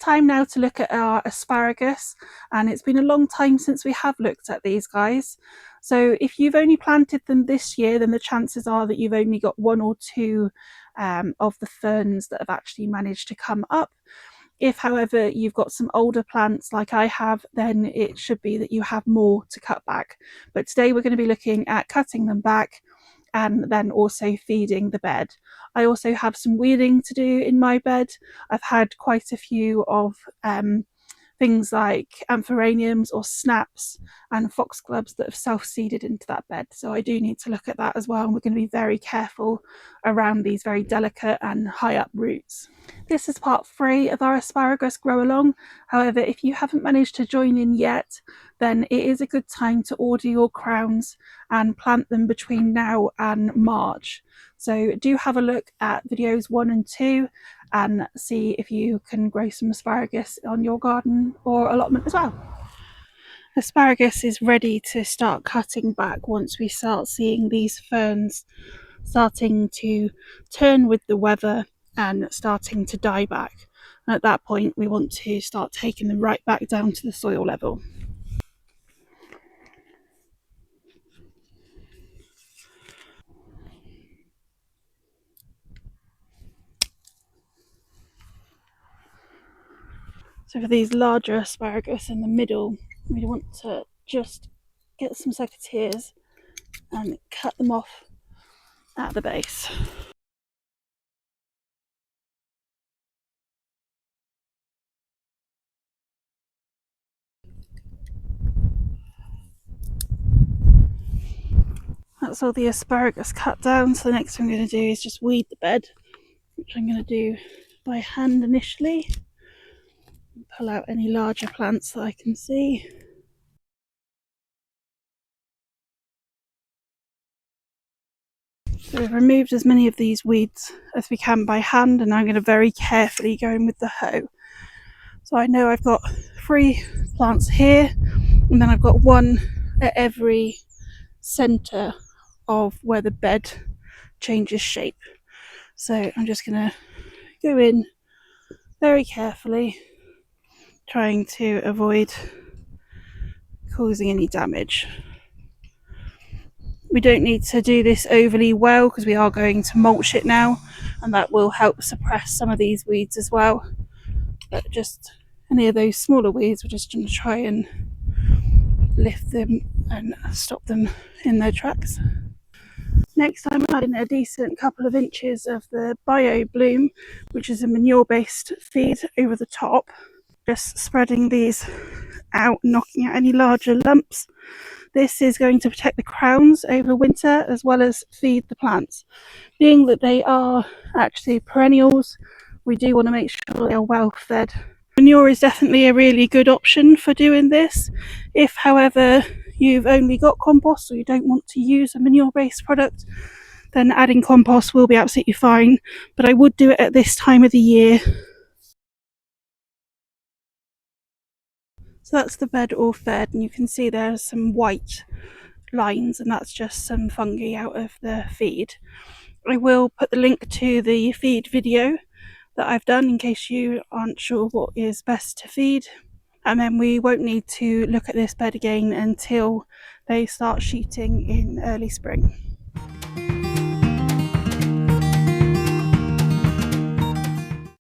time now to look at our asparagus, and it's been a long time since we have looked at these guys. So if you've only planted them this year, then the chances are that you've only got one or two of the ferns that have actually managed to come up. If, however, you've got some older plants like I have, then it should be that you have more to cut back. But today we're going to be looking at cutting them back and then also feeding the bed. I also have some weeding to do in my bed. I've had quite a few of things like antheraniums or snaps and foxgloves that have self-seeded into that bed. So I do need to look at that as well, and we're going to be very careful around these very delicate and high up roots. This is part 3 of our asparagus grow along. However, if you haven't managed to join in yet, then it is a good time to order your crowns and plant them between now and March. So do have a look at videos 1 and 2 and see if you can grow some asparagus on your garden or allotment as well. Asparagus is ready to start cutting back once we start seeing these ferns starting to turn with the weather and starting to die back. And at that point we want to start taking them right back down to the soil level. So for these larger asparagus in the middle, we want to just get some secateurs and cut them off at the base. That's all the asparagus cut down, so the next thing I'm going to do is just weed the bed, which I'm going to do by hand initially. Pull out any larger plants that I can see. So we've removed as many of these weeds as we can by hand, and I'm going to very carefully go in with the hoe. So I know I've got 3 plants here, and then I've got 1 at every centre of where the bed changes shape. So I'm just going to go in very carefully, trying to avoid causing any damage. We don't need to do this overly well because we are going to mulch it now, and that will help suppress some of these weeds as well. But just any of those smaller weeds, we're just going to try and lift them and stop them in their tracks. Next, I'm adding a decent couple of inches of the Bio Bloom, which is a manure-based feed, over the top. Just spreading these out, knocking out any larger lumps. This is going to protect the crowns over winter as well as feed the plants. Being that they are actually perennials, we do want to make sure they are well fed. Manure is definitely a really good option for doing this. If, however, you've only got compost or you don't want to use a manure-based product, then adding compost will be absolutely fine, but I would do it at this time of the year. So that's the bed all fed, and you can see there's some white lines, and that's just some fungi out of the feed. I will put the link to the feed video that I've done in case you aren't sure what is best to feed, and then we won't need to look at this bed again until they start shooting in early spring.